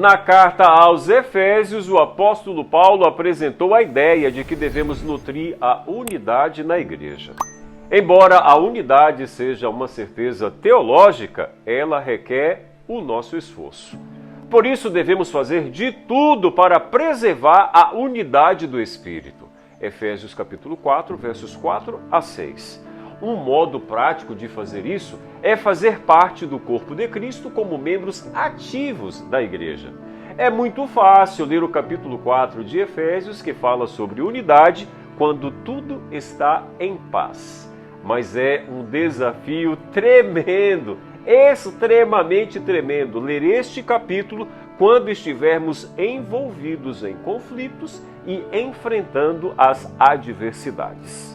Na carta aos Efésios, o apóstolo Paulo apresentou a ideia de que devemos nutrir a unidade na igreja. Embora a unidade seja uma certeza teológica, ela requer o nosso esforço. Por isso devemos fazer de tudo para preservar a unidade do Espírito. Efésios capítulo 4, versos 4 a 6. Um modo prático de fazer isso é fazer parte do corpo de Cristo como membros ativos da igreja. É muito fácil ler o capítulo 4 de Efésios, que fala sobre unidade, quando tudo está em paz. Mas é um desafio tremendo, extremamente tremendo, ler este capítulo quando estivermos envolvidos em conflitos e enfrentando as adversidades.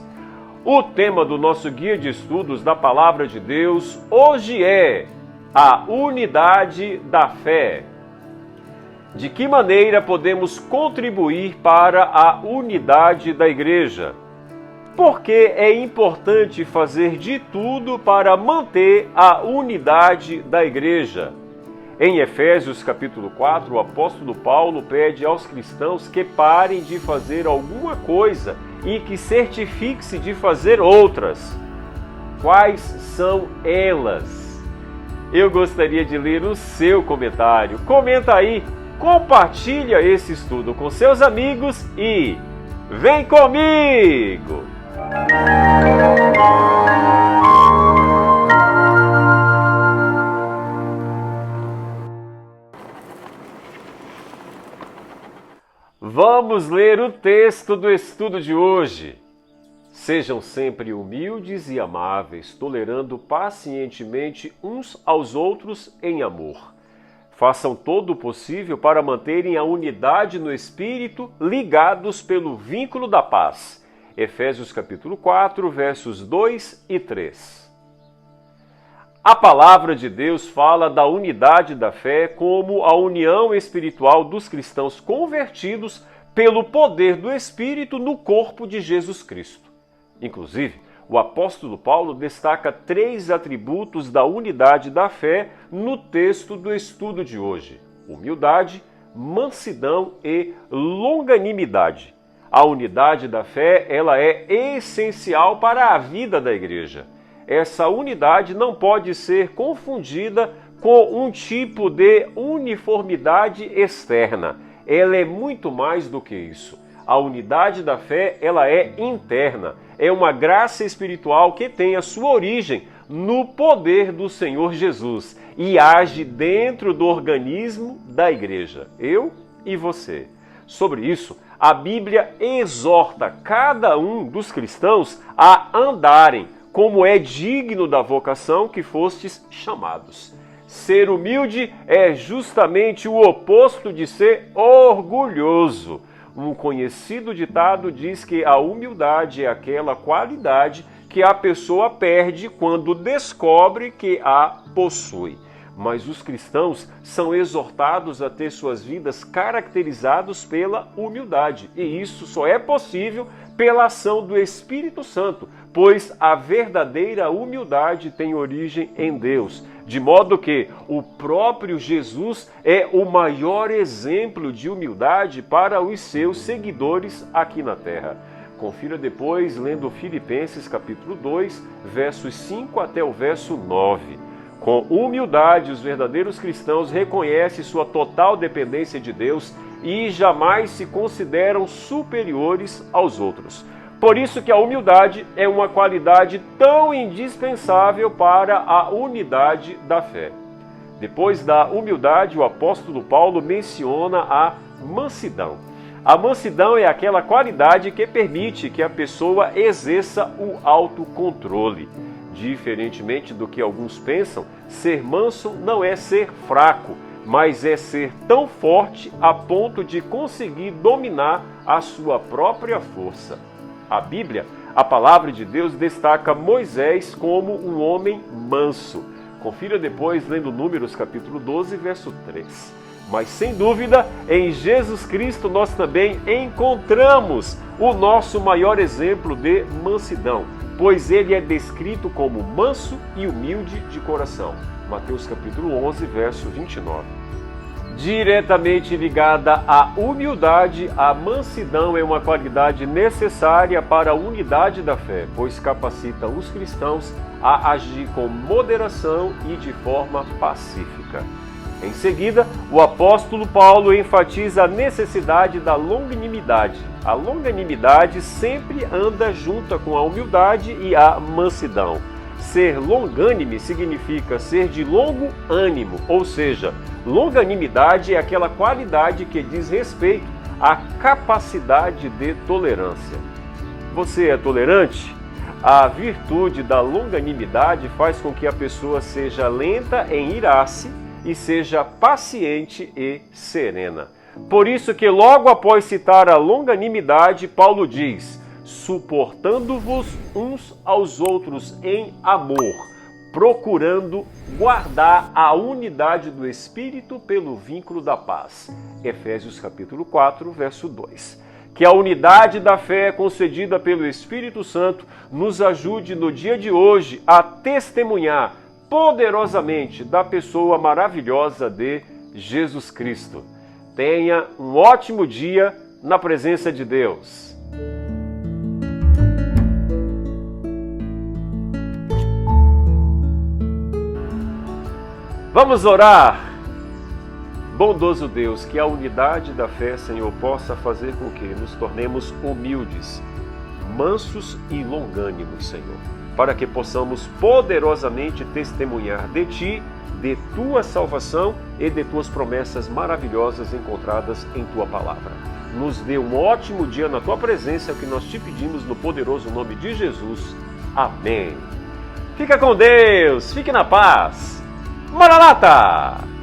O tema do nosso guia de estudos da Palavra de Deus hoje é a unidade da fé. De que maneira podemos contribuir para a unidade da igreja? Por que é importante fazer de tudo para manter a unidade da igreja? Em Efésios capítulo 4, o apóstolo Paulo pede aos cristãos que parem de fazer alguma coisa e que certifique-se de fazer outras. Quais são elas? Eu gostaria de ler o seu comentário. Comenta aí, compartilha esse estudo com seus amigos e vem comigo! Vamos ler o texto do estudo de hoje. Sejam sempre humildes e amáveis, tolerando pacientemente uns aos outros em amor. Façam todo o possível para manterem a unidade no Espírito, ligados pelo vínculo da paz. Efésios capítulo 4, versos 2 e 3. A palavra de Deus fala da unidade da fé como a união espiritual dos cristãos convertidos pelo poder do Espírito no corpo de Jesus Cristo. Inclusive, o apóstolo Paulo destaca 3 atributos da unidade da fé no texto do estudo de hoje: humildade, mansidão e longanimidade. A unidade da fé, ela é essencial para a vida da igreja. Essa unidade não pode ser confundida com um tipo de uniformidade externa. Ela é muito mais do que isso. A unidade da fé, ela é interna. É uma graça espiritual que tem a sua origem no poder do Senhor Jesus e age dentro do organismo da igreja, eu e você. Sobre isso, a Bíblia exorta cada um dos cristãos a andarem como é digno da vocação que fostes chamados. Ser humilde é justamente o oposto de ser orgulhoso. Um conhecido ditado diz que a humildade é aquela qualidade que a pessoa perde quando descobre que a possui. Mas os cristãos são exortados a ter suas vidas caracterizadas pela humildade. E isso só é possível pela ação do Espírito Santo, pois a verdadeira humildade tem origem em Deus. De modo que o próprio Jesus é o maior exemplo de humildade para os seus seguidores aqui na terra. Confira depois lendo Filipenses capítulo 2, versos 5 até o verso 9. Com humildade, os verdadeiros cristãos reconhecem sua total dependência de Deus e jamais se consideram superiores aos outros. Por isso que a humildade é uma qualidade tão indispensável para a unidade da fé. Depois da humildade, o apóstolo Paulo menciona a mansidão. A mansidão é aquela qualidade que permite que a pessoa exerça o autocontrole. Diferentemente do que alguns pensam, ser manso não é ser fraco, mas é ser tão forte a ponto de conseguir dominar a sua própria força. A Bíblia, a palavra de Deus, destaca Moisés como um homem manso. Confira depois lendo Números capítulo 12, verso 3. Mas sem dúvida, em Jesus Cristo nós também encontramos o nosso maior exemplo de mansidão, pois ele é descrito como manso e humilde de coração. Mateus capítulo 11, verso 29. diretamente ligada à humildade. A mansidão é uma qualidade necessária para a unidade da fé, pois capacita os cristãos a agir com moderação e de forma pacífica. Em seguida, o apóstolo Paulo enfatiza a necessidade da longanimidade. A longanimidade sempre anda junta com a humildade e a mansidão. Ser longânime significa ser de longo ânimo, ou seja, longanimidade é aquela qualidade que diz respeito à capacidade de tolerância. Você é tolerante? A virtude da longanimidade faz com que a pessoa seja lenta em irar-se e seja paciente e serena. Por isso que logo após citar a longanimidade, Paulo diz: suportando-vos uns aos outros em amor, procurando guardar a unidade do Espírito pelo vínculo da paz. Efésios capítulo 4, verso 2. Que a unidade da fé concedida pelo Espírito Santo nos ajude no dia de hoje a testemunhar poderosamente da pessoa maravilhosa de Jesus Cristo. Tenha um ótimo dia na presença de Deus. Vamos orar. Bondoso Deus, que a unidade da fé, Senhor, possa fazer com que nos tornemos humildes, mansos e longânimos, Senhor, para que possamos poderosamente testemunhar de Ti, de Tua salvação e de Tuas promessas maravilhosas encontradas em Tua palavra. Nos dê um ótimo dia na Tua presença, é o que nós te pedimos no poderoso nome de Jesus. Amém. Fica com Deus, fique na paz. Maranata!